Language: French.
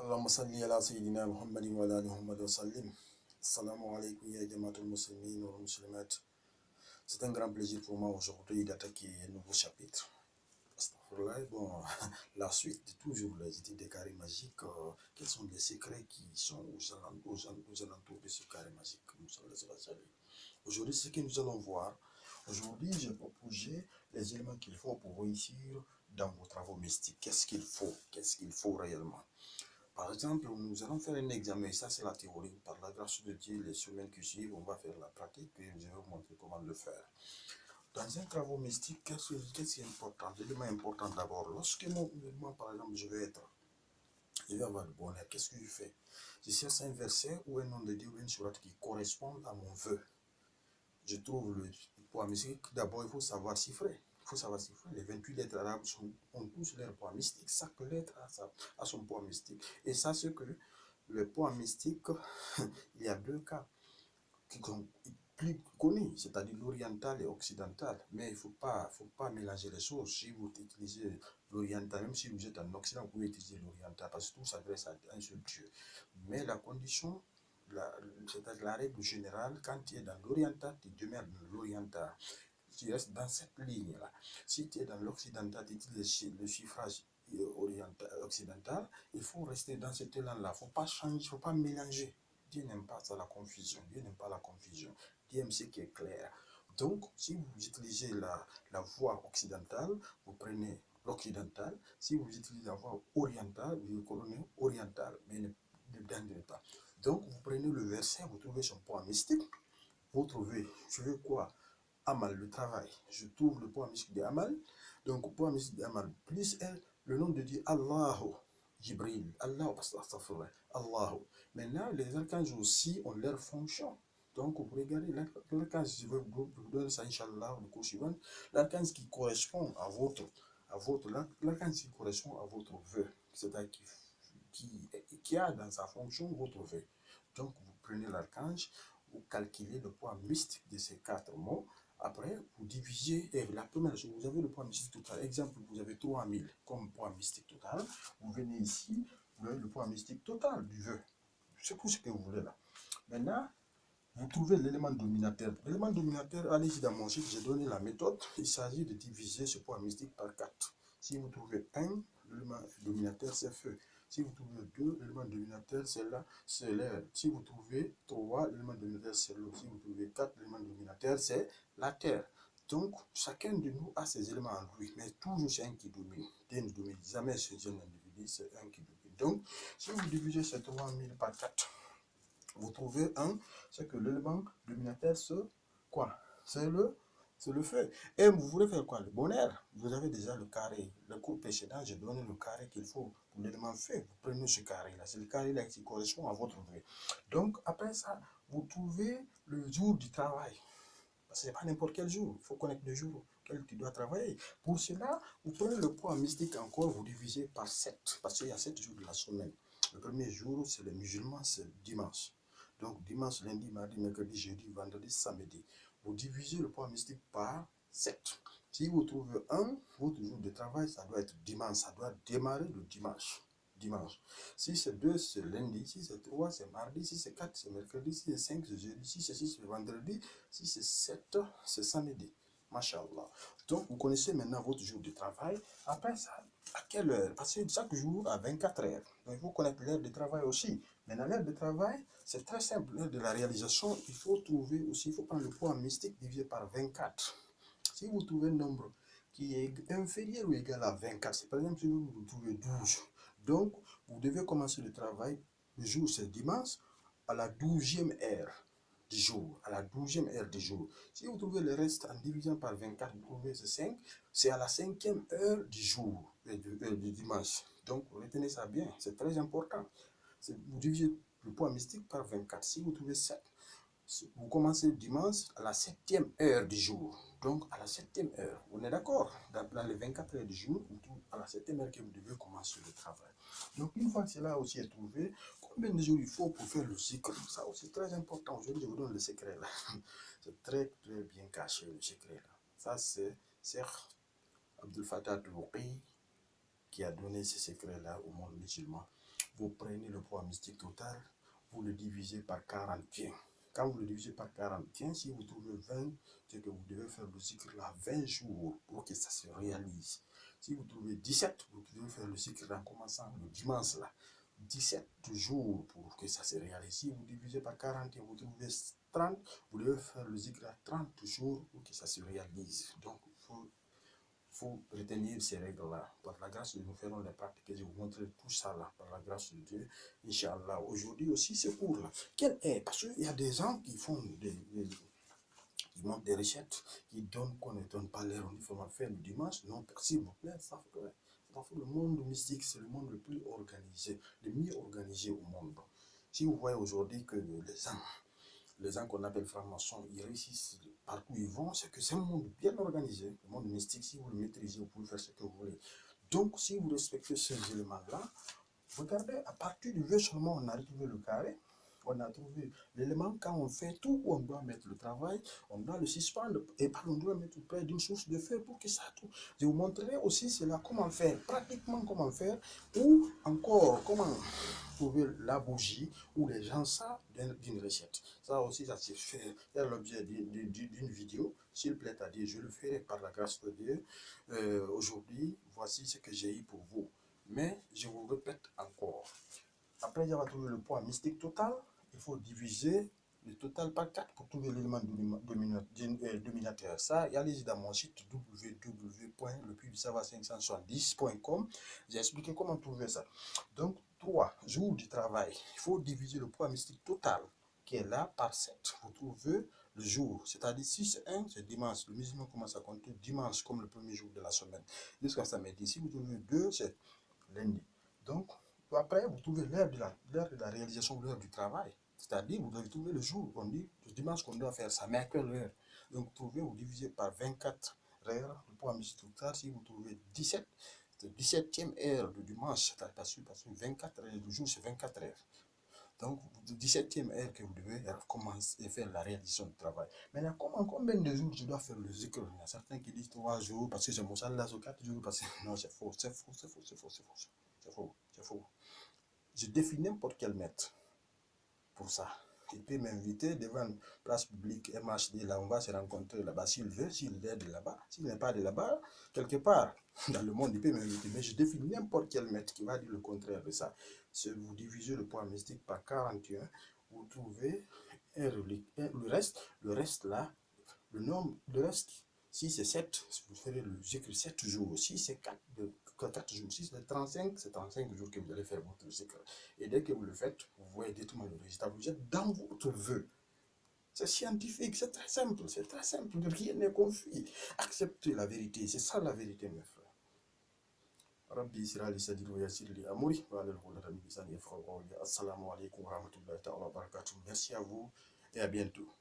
اللهم صل على سيدنا محمد وعلى آل محمد وسلم. Assalamu alaikum ya jamaatul muslimin wa muslimat. C'est un grand plaisir pour moi aujourd'hui d'attaquer un nouveau chapitre. Astaghfirullah. Bon, la suite de toujours les études des carrés magiques. Quels sont les secrets qui sont aux alentours de ce carré magique? Aujourd'hui, ce que nous allons voir. Aujourd'hui, j'ai proposé les éléments qu'il faut pour réussir dans vos travaux mystiques. Qu'est-ce qu'il faut? Qu'est-ce qu'il faut réellement? Par exemple, nous allons faire un examen, ça c'est la théorie. Par la grâce de Dieu, les semaines qui suivent, on va faire la pratique et je vais vous montrer comment le faire. Dans un travail mystique, qu'est-ce qui est important? L'élément important d'abord, lorsque moi, par exemple, je vais avoir le bonheur, qu'est-ce que je fais? Je cherche un verset ou un nom de Dieu ou une sourate qui correspond à mon vœu. Je trouve le poids mystique. D'abord, il faut savoir chiffrer. Il faut savoir chiffrer. Les 28 lettres arabes ont tous leur poids mystique. Chaque lettre a son poids mystique. Et sachez que le poids mystique, il y a deux cas qui sont plus connus, c'est-à-dire l'oriental et occidental. Mais il ne faut pas mélanger les choses. Si vous utilisez l'oriental, même si vous êtes en Occident, vous pouvez utiliser l'oriental parce que tout s'adresse à un seul Dieu. Mais la condition, c'est-à-dire la règle générale, quand tu es dans l'oriental, tu demeures dans l'oriental. Tu restes dans cette ligne-là. Si tu es dans l'occidental, tu utilises le chiffrage occidental, il faut rester dans cet élan-là. Il ne faut pas changer, il ne faut pas mélanger. Dieu n'aime pas ça, la confusion. Dieu n'aime pas la confusion. Dieu aime ce qui est clair. Donc, si vous utilisez la voie occidentale, vous prenez l'occidental. Si vous utilisez la voie orientale, vous prenez orientale. Mais ne dangez pas. Donc, vous prenez le verset, vous trouvez son point mystique. Vous trouvez, je veux quoi? Amal, le travail. Je trouve le point mystique de Amal. Donc, le point mystique de Amal, plus le nom de Dieu, Allahu, Jibril, Allah, Allahu. Maintenant, les archanges aussi ont leur fonction. Donc, vous regardez l'archange, je vais vous donner ça, Inch'Allah, le cours suivant. L'archange qui correspond à l'archange qui correspond à votre vœu, c'est-à-dire qui a dans sa fonction votre vœu. Donc, vous prenez l'archange, vous calculez le poids mystique de ces 4 mots. Après, vous divisez, et la première chose, vous avez le poids mystique total. Exemple, vous avez 3000 comme poids mystique total. Vous venez ici, vous avez le poids mystique total du vœu. C'est tout ce que vous voulez là. Maintenant, vous trouvez l'élément dominateur. L'élément dominateur, allez-y dans mon site, j'ai donné la méthode. Il s'agit de diviser ce poids mystique par 4. Si vous trouvez 1, l'élément dominateur, c'est feu. Si vous trouvez 2, l'élément dominateur, c'est là, c'est l'air. Si vous trouvez 3, l'élément dominateur, c'est l'eau. Si vous trouvez 4, l'élément dominateur, c'est la terre. Donc, chacun de nous a ses éléments en lui, mais toujours c'est un qui domine. Dieu ne domine jamais ce jeune individu, c'est un qui domine. Donc, si vous divisez ces 3000 par 4, vous trouvez un, c'est que l'élément dominateur, c'est quoi? C'est le feu. Et vous voulez faire quoi? Le bonheur. Vous avez déjà le carré. Le cours précédent, j'ai donné le carré qu'il faut pour l'élément feu. Vous prenez ce carré-là. C'est le carré-là qui correspond à votre vœu. Donc, après ça, vous trouvez le jour du travail. Parce que ce n'est pas n'importe quel jour. Il faut connaître le jour auquel tu dois travailler. Pour cela, vous prenez le poids mystique encore, vous divisez par 7. Parce qu'il y a 7 jours de la semaine. Le premier jour, c'est les musulmans, c'est dimanche. Donc, dimanche, lundi, mardi, mercredi, jeudi, vendredi, samedi. Vous divisez le poids mystique par 7. Si vous trouvez 1, votre jour de travail, ça doit être dimanche. Ça doit démarrer le dimanche. Si c'est 2, c'est lundi. Si c'est 3, c'est mardi. Si c'est 4, c'est mercredi. Si c'est 5, c'est jeudi. Si c'est 6, c'est vendredi. Si c'est 7, c'est samedi. Masha'Allah. Donc, vous connaissez maintenant votre jour de travail. Après ça, à quelle heure? Parce que chaque jour a 24 heures. Donc, il faut connaître l'heure de travail aussi. Maintenant, l'heure de travail, c'est très simple. L'heure de la réalisation, il faut trouver aussi, il faut prendre le poids mystique divisé par 24. Si vous trouvez un nombre qui est inférieur ou égal à 24, c'est par exemple si vous trouvez 12. Donc, vous devez commencer le travail, le jour c'est dimanche, à la 12e heure du jour. À la 12e heure du jour. Si vous trouvez le reste en divisant par 24, vous trouvez ce 5, c'est à la 5e heure du jour, du dimanche. Donc, retenez ça bien, c'est très important. Vous divisez le poids mystique par 24. Si vous trouvez 7, vous commencez dimanche à la 7e heure du jour. Donc, à la 7e heure, on est d'accord? Dans les 24 heures du jour, à la 7e heure que vous devez commencer le travail. Donc, une fois que cela aussi est trouvé, combien de jours il faut pour faire le cycle? Ça aussi, c'est très important. Aujourd'hui, je vous donne le secret là. C'est très bien caché, le secret là. Ça, c'est Cheikh Abdel Fattah Touqi qui a donné ce secret là au monde musulman. vous prenez le poids mystique total, vous le divisez par 41. Quand vous le divisez par 41, si vous trouvez 20, c'est que vous devez faire le cycle là 20 jours pour que ça se réalise. Si vous trouvez 17, vous devez faire le cycle en commençant le dimanche là. 17 jours pour que ça se réalise. Si vous divisez par 41, vous trouvez 30, vous devez faire le zikr à 30 jours pour que ça se réalise. Donc, il faut retenir ces règles-là. Par la grâce de Dieu, nous ferons les pratiques. Je vais vous montrer tout ça là, par la grâce de Dieu. Inch'Allah. Aujourd'hui aussi, ce cours-là. Quel est? Parce qu'il y a des gens qui font qui montrent des recettes, qui donnent qu'on ne donne pas l'air. On dit qu'il faut faire le dimanche. Non, s'il vous plaît, ça fait. Le monde mystique, c'est le monde le plus organisé, le mieux organisé au monde. Si vous voyez aujourd'hui que les gens qu'on appelle francs-maçons, ils réussissent partout où ils vont, c'est que c'est un monde bien organisé. Le monde mystique, si vous le maîtrisez, vous pouvez faire ce que vous voulez. Donc, si vous respectez ces éléments-là, regardez, à partir du V seulement, on a retrouvé le carré. On a trouvé l'élément, quand on fait tout, on doit mettre le travail, on doit le suspendre, et on doit mettre près d'une source de feu pour que ça tout. Je vous montrerai aussi cela, comment faire, pratiquement comment faire, ou encore comment trouver la bougie, ou les gens savent d'une recette. Ça aussi, ça se fait, c'est l'objet d'une vidéo. S'il plaît à Dieu, je le ferai par la grâce de Dieu. Aujourd'hui, voici ce que j'ai eu pour vous. Mais je vous répète encore. Après avoir trouvé le poids mystique total, il faut diviser le total par 4 pour trouver l'élément dominateur. Ça, allez-y dans mon site www.lepuisdusavoir570.com. J'ai expliqué comment trouver ça. Donc, 3 jours du travail. Il faut diviser le poids mystique total qui est là par 7. Vous trouvez le jour, c'est-à-dire si c'est 1, c'est dimanche. Le musulman commence à compter dimanche comme le premier jour de la semaine. Jusqu'à samedi. Si vous trouvez 2, c'est lundi. Donc, après, vous trouvez l'heure de la réalisation, l'heure du travail. C'est-à-dire, vous devez trouver le jour, on dit, le dimanche qu'on doit faire ça, mais à quelle heure? Donc, vous trouvez, vous divisez par 24 heures, le poids mystique total. Si vous trouvez 17, c'est 17e heure de dimanche, parce que 24 heures du jour, c'est 24 heures. Donc, 17e heure que vous devez commencer à faire la réalisation du travail. Maintenant, combien de jours je dois faire le zikr? Il y a certains qui disent 3 jours, parce que c'est mon salaire, 4 jours, parce que non, c'est faux, c'est faux, c'est faux, c'est faux, c'est faux, c'est faux, c'est faux. Je défie n'importe quel maître pour ça. Il peut m'inviter devant une place publique, MHD, là, on va se rencontrer là-bas, s'il veut, s'il est de là-bas. S'il n'est pas de là-bas, quelque part dans le monde, il peut m'inviter. Mais je défie n'importe quel maître qui va dire le contraire de ça. Si vous divisez le poids mystique par 41, vous trouvez le reste là, le nombre, le reste, si c'est 7, vous ferez le zikr 7 jours. Si c'est 4 jours, si c'est 35, c'est 35 jours que vous allez faire votre zikr. Et dès que vous le faites, vous voyez directement le résultat. Vous êtes dans votre vœu. C'est scientifique, c'est très simple, rien n'est confus. Acceptez la vérité, c'est ça la vérité, mes frères. Rabbi Sira li sadri wa yassir li amri wa ala al-huda bi lisani yafqahu qawli. Assalamu alaikum wa rahmatullahi wa barakatuh. Merci à vous et à bientôt.